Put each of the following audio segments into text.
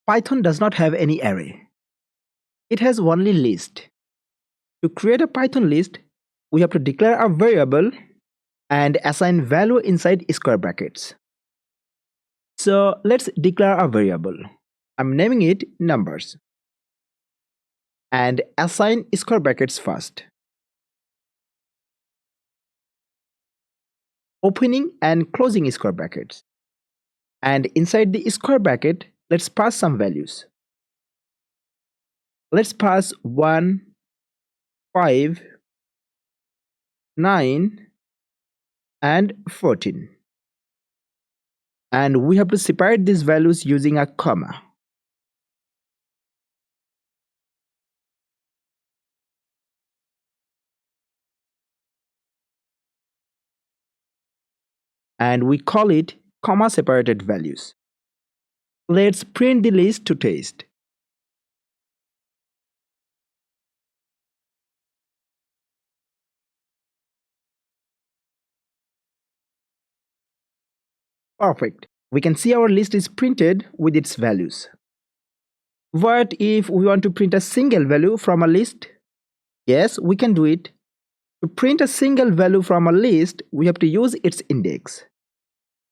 Python does not have any array. It has only list. To create a Python list, we have to declare a variable and assign value inside square brackets. So let's declare a variable. I'm naming it numbers. And assign square brackets first. Opening and closing square brackets. And inside the square bracket, let's pass some values. Let's pass 1, 5, 9, and 14. And we have to separate these values using a comma. And we call it comma separated values. Let's print the list to test. Perfect. We can see our list is printed with its values. What if we want to print a single value from a list? Yes, we can do it. To print a single value from a list, we have to use its index.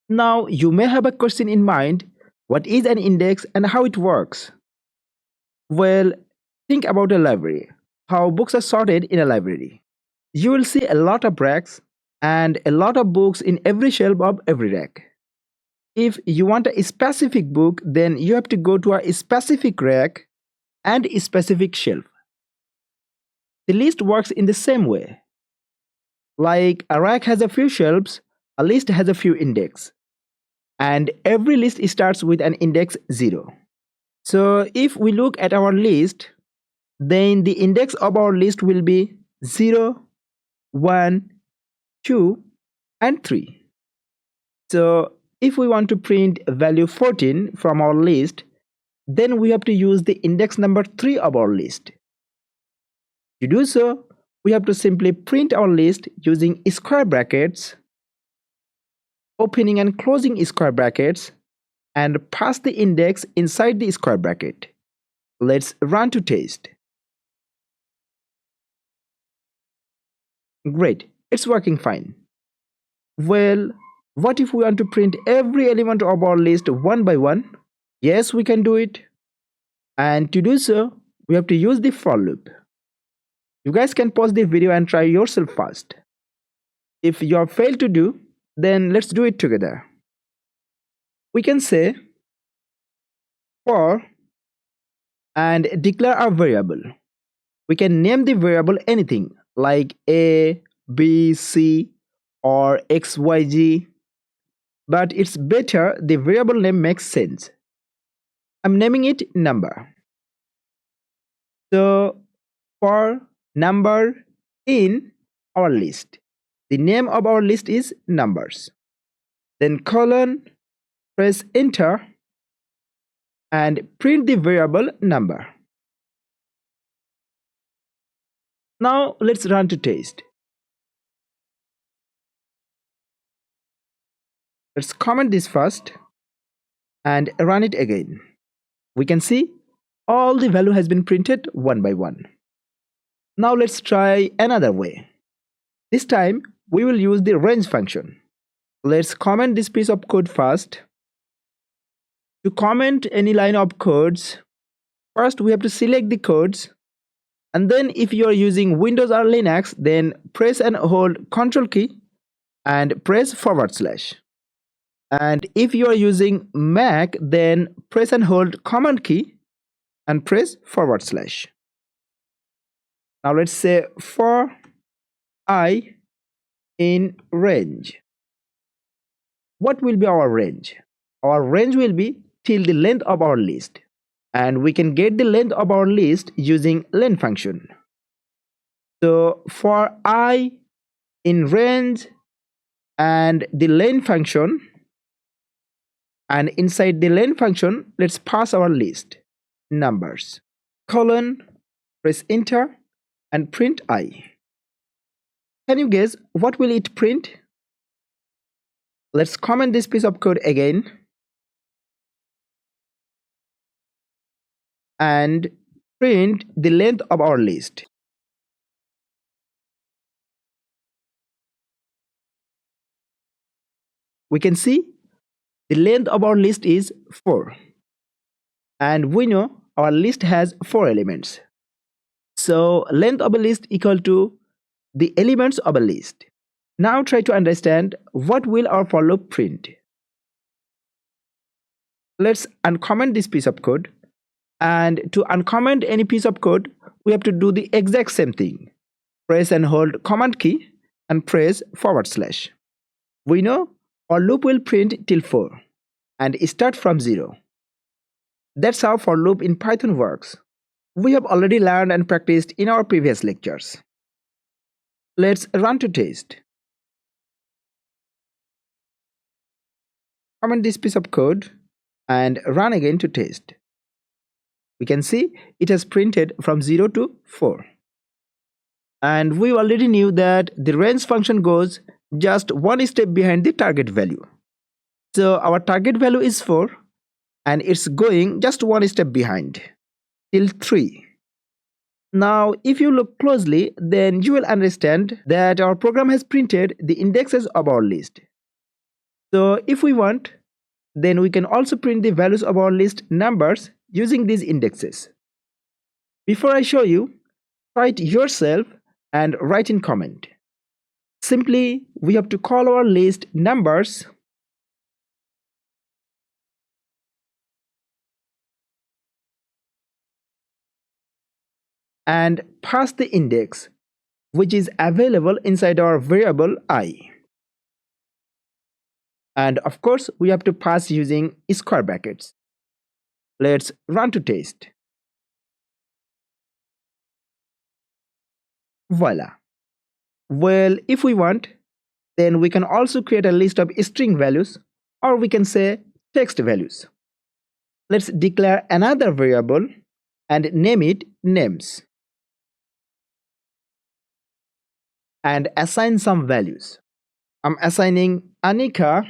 Now, you may have a question in mind, what is an index and how it works? Well, think about a library, how books are sorted in a library. You will see a lot of racks and a lot of books in every shelf of every rack. If you want a specific book, then you have to go to a specific rack and a specific shelf. The list works in the same way. Like a rack has a few shelves, a list has a few index. And every list starts with an index 0. So if we look at our list, then the index of our list will be 0, 1, 2, and 3. So if we want to print value 14 from our list, then we have to use the index number 3 of our list. To do so, we have to simply print our list using square brackets, opening and closing square brackets, and pass the index inside the square bracket. Let's run to test. Great, it's working fine. Well, what if we want to print every element of our list one by one? Yes, we can do it. And to do so, we have to use the for loop. You guys can pause the video and try yourself first. If you have failed to do, then let's do it together. We can say for and declare a variable. We can name the variable anything like A, B, C, or X, Y, Z. But it's better the variable name makes sense. I'm naming it number. So for number in our list, the name of our list is numbers. Then colon, press enter, and print the variable number. Now let's run to test. Let's comment this first and run it again. We can see all the value has been printed one by one. Now let's try another way. This time we will use the range function. Let's comment this piece of code first. To comment any line of codes, first we have to select the codes, and then if you are using Windows or Linux, then press and hold Ctrl key and press /. And if you are using Mac, then press and hold Command key and press /. Now let's say for I in range. What will be our range? Our range will be till the length of our list. And we can get the length of our list using len function. So for I in range and the len function, and inside the len function, let's pass our list, numbers, colon, press enter, and print I. Can you guess what will it print? Let's comment this piece of code again. and print the length of our list. We can see the length of our list is 4, and we know our list has 4 elements. So length of a list equal to the elements of a list. Now try to understand what will our for loop print. Let's uncomment this piece of code, and to uncomment any piece of code we have to do the exact same thing. Press and hold command key and press /. We know our loop will print till 4 and start from 0. That's how for loop in Python works. We have already learned and practiced in our previous lectures. Let's run to test. Comment this piece of code and run again to test. We can see it has printed from 0 to 4. And we already knew that the range function goes just one step behind the target value. So our target value is 4 and it's going just one step behind till 3. Now if you look closely, then you will understand that our program has printed the indexes of our list. So if we want, then we can also print the values of our list numbers using these indexes. Before I show you, try it yourself and write in comment. Simply, we have to call our list numbers and pass the index which is available inside our variable I. And of course, we have to pass using square brackets. Let's run to test. Voila. Well, if we want, then we can also create a list of string values, or we can say text values. Let's declare another variable and name it names and assign some values. I'm assigning Anika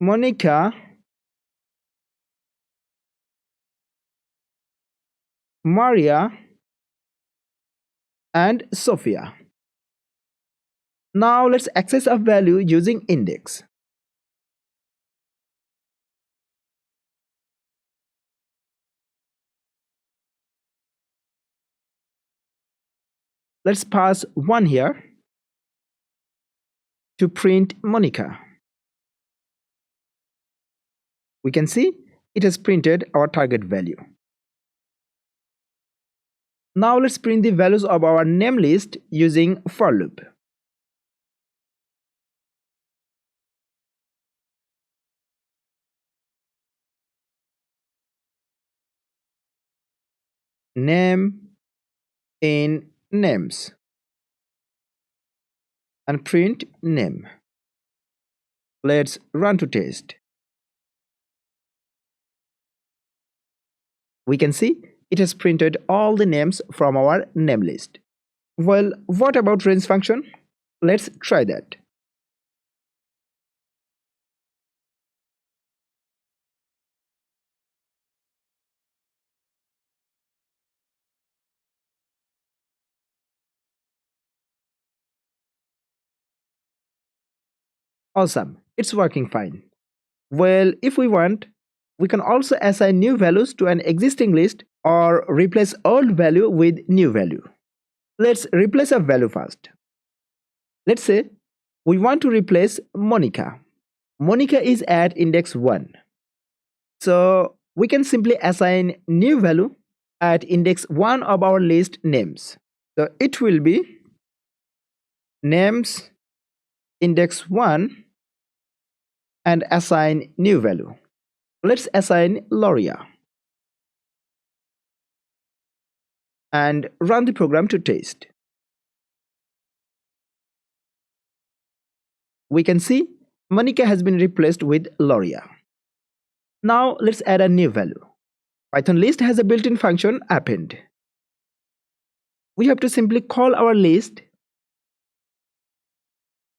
Monica, Maria, and Sophia. Now let's access a value using index. Let's pass 1 here to print Monica. We can see it has printed our target value. Now let's print the values of our name list using for loop. Name in names and print name. Let's run to test. We can see it has printed all the names from our name list. Well, what about range function? Let's try that. Awesome, it's working fine. Well, if we want, we can also assign new values to an existing list or replace old value with new value. Let's replace a value first. Let's say we want to replace Monica. Monica is at index 1. So we can simply assign new value at index 1 of our list names. So it will be names index 1 and assign new value. Let's assign Loria and run the program to test. We can see Monica has been replaced with Loria. Now let's add a new value. Python list has a built-in function append. We have to simply call our list,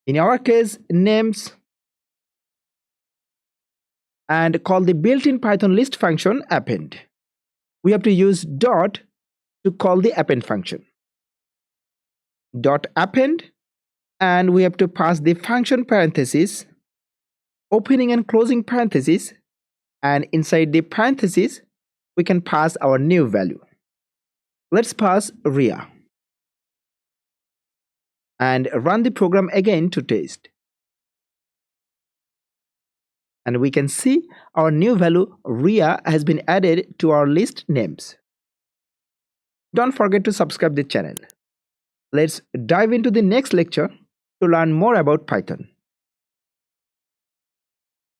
in our case names, and call the built-in Python list function append. We have to use dot to call the append function. Dot append, and we have to pass the function parentheses, opening and closing parentheses, and inside the parentheses we can pass our new value. Let's pass Ria and run the program again to test. And we can see our new value Ria has been added to our list names. Don't forget to subscribe the channel. Let's dive into the next lecture to learn more about Python.